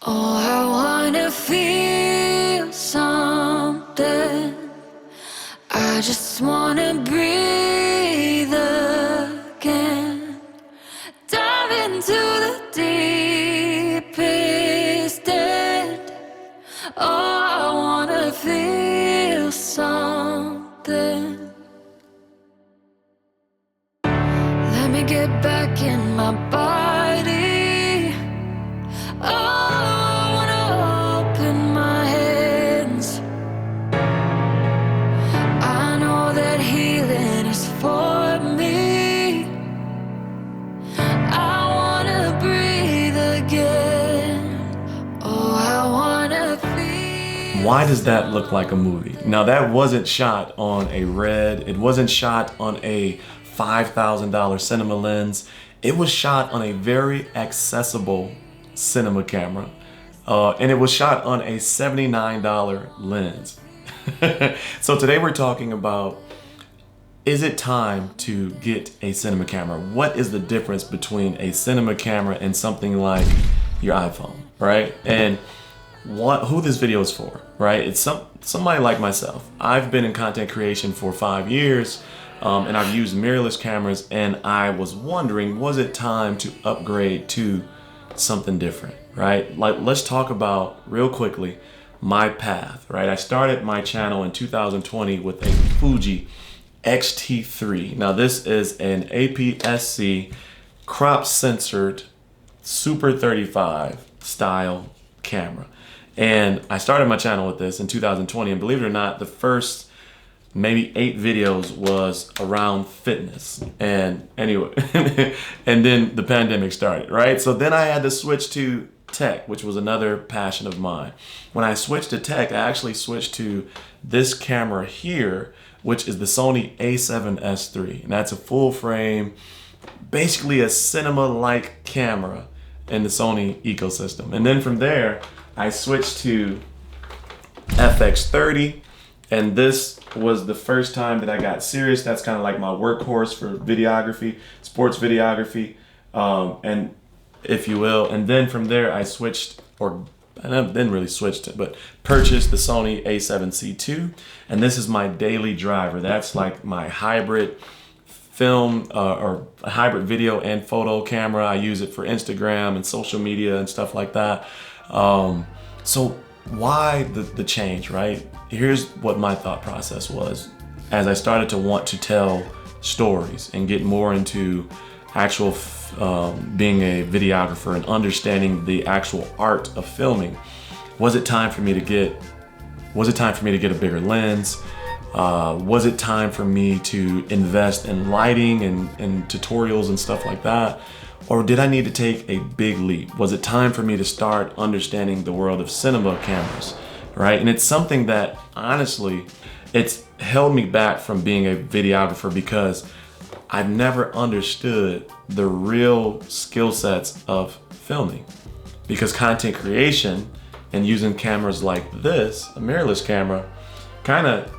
Oh, I wanna feel something. I just wanna breathe again. Dive into the deepest end. Oh, I wanna feel something. Let me get back in my body. Oh, I wanna open my hands. I know that healing is for me. I wanna breathe again. Oh, I wanna feel. Why does that look like a movie? Now, that wasn't shot on a Red, it wasn't shot on a $5,000 cinema lens. It was shot on a very accessible cinema camera. And it was shot on a $79 lens. So today we're talking about, is it time to get a cinema camera? What is the difference between a cinema camera and something like your iPhone, right? And who this video is for, right? It's somebody like myself. I've been in content creation for 5 years, and I've used mirrorless cameras, and I was wondering, was it time to upgrade to something different, right? Like, let's talk about real quickly my path, right? I started my channel in 2020 with a Fuji X-T3. Now, this is an APS-C crop censored Super 35 style camera. And I started my channel with this in 2020, and believe it or not, the first maybe 8 videos was around fitness. And anyway, and then the pandemic started, right? So then I had to switch to tech, which was another passion of mine. When I switched to tech, I actually switched to this camera here, which is the Sony a7S III. And that's a full frame, basically a cinema-like camera in the Sony ecosystem. And then from there, I switched to FX30, and this was the first time that I got serious. That's kind of like my workhorse for videography, sports videography, and if you will. And then from there, I switched, or I didn't really switch it, but purchased the Sony a7C II, and this is my daily driver. That's like my hybrid film or a hybrid video and photo camera. I use it for Instagram and social media and stuff like that. So why the change, right? Here's what my thought process was as I started to want to tell stories and get more into actual being a videographer and understanding the actual art of filming. Was it time for me to get a bigger lens? Was it time for me to invest in lighting and tutorials and stuff like that? Or did I need to take a big leap? Was it time for me to start understanding the world of cinema cameras, right? And it's something that, honestly, it's held me back from being a videographer because I've never understood the real skill sets of filming. Because content creation and using cameras like this, a mirrorless camera, kind of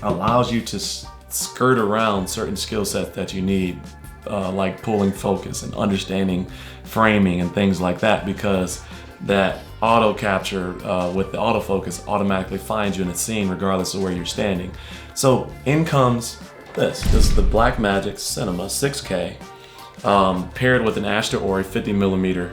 allows you to skirt around certain skill sets that you need, like pulling focus and understanding framing and things like that, because that auto capture with the autofocus automatically finds you in a scene regardless of where you're standing. So in comes this is the Blackmagic Cinema 6K, paired with an AstrHori 50mm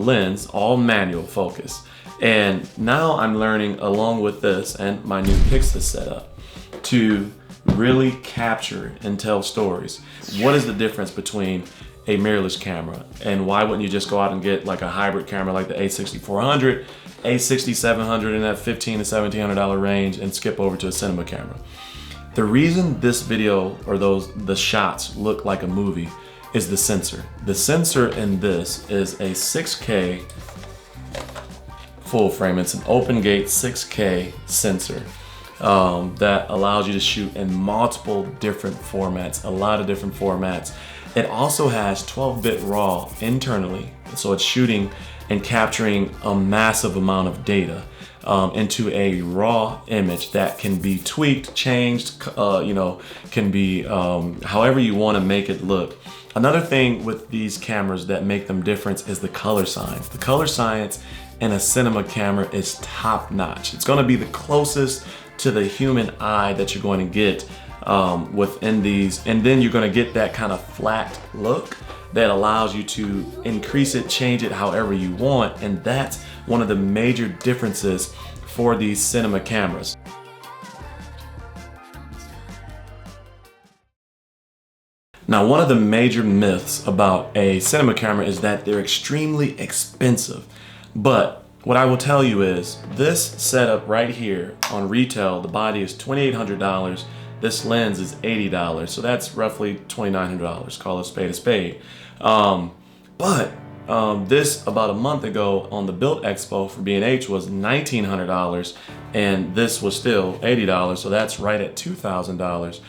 lens, all manual focus. And now I'm learning, along with this and my new Pixel setup, to really capture and tell stories. What is the difference between a mirrorless camera, and why wouldn't you just go out and get like a hybrid camera like the a6400, a6700 in that $1,500 to $1,700 range, and skip over to a cinema camera? The reason this video or the shots look like a movie is the sensor. The sensor in this is a 6K full frame. It's an open gate 6K sensor that allows you to shoot in multiple different formats, a lot of different formats. It also has 12-bit RAW internally, so it's shooting and capturing a massive amount of data into a raw image that can be tweaked, changed, can be however you want to make it look. Another thing with these cameras that make them different is the color science. The color science in a cinema camera is top notch. It's gonna be the closest to the human eye that you're going to get within these, and then you're gonna get that kind of flat look that allows you to increase it, change it however you want, and that's one of the major differences for these cinema cameras. Now, one of the major myths about a cinema camera is that they're extremely expensive, but what I will tell you is this setup right here on retail, the body is $2,800. This lens is $80, so that's roughly $2,900. Call a spade a spade. This about a month ago on the Built Expo for B&H was $1,900, and this was still $80, so that's right at $2,000.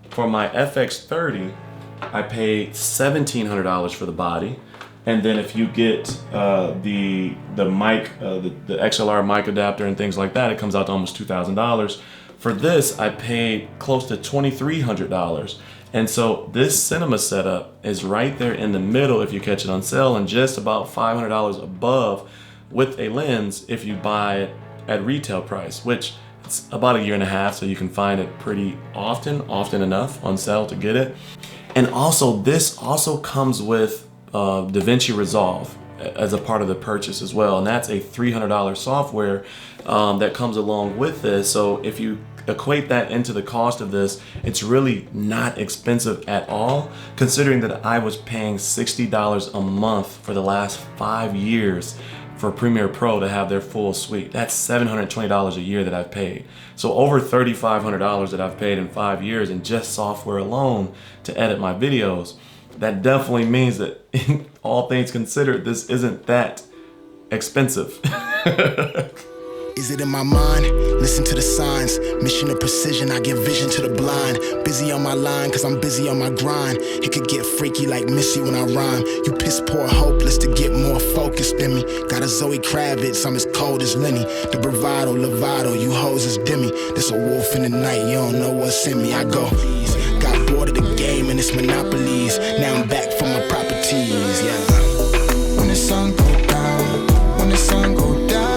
For my FX30, I paid $1,700 for the body, and then if you get the mic, the XLR mic adapter and things like that, it comes out to almost $2,000. For this, I paid close to $2,300. And so this cinema setup is right there in the middle if you catch it on sale, and just about $500 above with a lens if you buy it at retail price, which it's about 1.5 years, so you can find it pretty often enough on sale to get it. And also, this also comes with DaVinci Resolve as a part of the purchase as well, and that's a $300 software that comes along with this. So if you equate that into the cost of this, it's really not expensive at all, considering that I was paying $60 a month for the last 5 years for Premiere Pro to have their full suite. That's $720 a year that I've paid. So over $3,500 that I've paid in 5 years in just software alone to edit my videos. That definitely means that, all things considered, this isn't that expensive. Is it in my mind? Listen to the signs. Mission of precision, I give vision to the blind. Busy on my line, cause I'm busy on my grind. It could get freaky like Missy when I rhyme. You piss poor hopeless to get more focused than me. Got a Zoe Kravitz, I'm as cold as Lenny. The bravado, Lovato, you hoes is dimmy. This a wolf in the night, you don't know what's in me. I go, got bored of the game and it's monopolies. Now I'm back for my properties, yeah. When the sun go down, when the sun go down.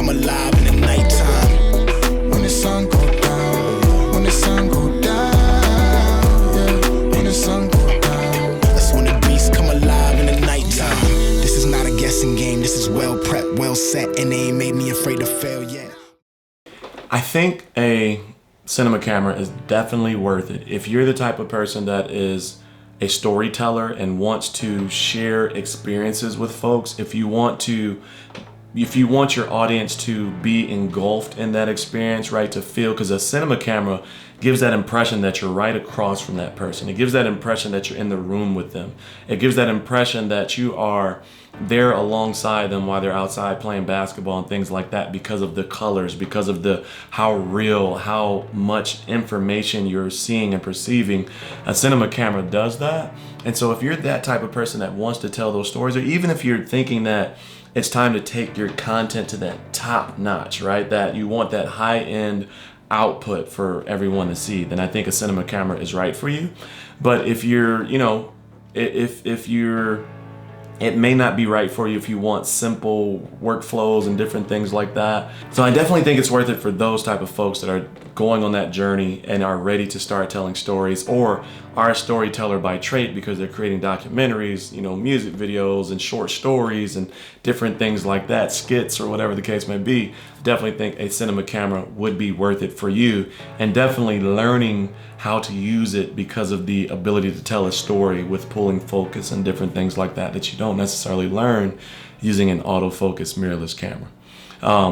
Alive in the nighttime. When the sun go down, when the sun go down, yeah. When the sun go down, that's when the beasts come alive in the nighttime. This is not a guessing game, this is well prepped, well set, and they ain't made me afraid to fail yet. I think a cinema camera is definitely worth it if you're the type of person that is a storyteller and wants to share experiences with folks. If you want your audience to be engulfed in that experience, right, to feel, because a cinema camera gives that impression that you're right across from that person. It gives that impression that you're in the room with them. It gives that impression that you are there alongside them while they're outside playing basketball and things like that, because of the colors, because of the how real, how much information you're seeing and perceiving. A cinema camera does that. And so if you're that type of person that wants to tell those stories, or even if you're thinking that it's time to take your content to that top notch, right? That you want that high end output for everyone to see, then I think a cinema camera is right for you. But if you're, it may not be right for you if you want simple workflows and different things like that. So I definitely think it's worth it for those type of folks that are going on that journey and are ready to start telling stories, or are a storyteller by trait because they're creating documentaries, music videos and short stories and different things like that, skits or whatever the case may be. Definitely think a cinema camera would be worth it for you, and definitely learning how to use it because of the ability to tell a story with pulling focus and different things like that you don't necessarily learn using an autofocus mirrorless camera.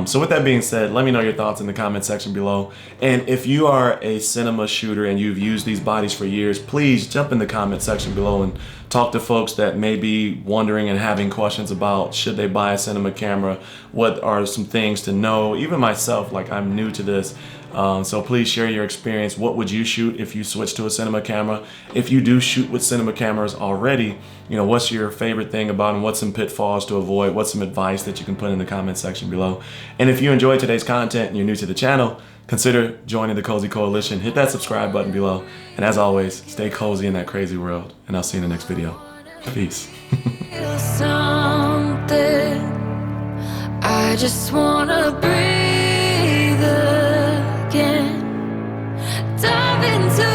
So with that being said, let me know your thoughts in the comment section below. And if you are a cinema shooter and you've used these bodies for years, please jump in the comment section below and talk to folks that may be wondering and having questions about should they buy a cinema camera, what are some things to know. Even myself, like, I'm new to this. So please share your experience. What would you shoot if you switch to a cinema camera? If you do shoot with cinema cameras already, what's your favorite thing about them? What's some pitfalls to avoid? What's some advice that you can put in the comment section below? And if you enjoyed today's content and you're new to the channel, consider joining the Cozy Coalition. Hit that subscribe button below. And as always, stay cozy in that crazy world. And I'll see you in the next video. Peace. Feel something. I just wanna breathe again. Dive into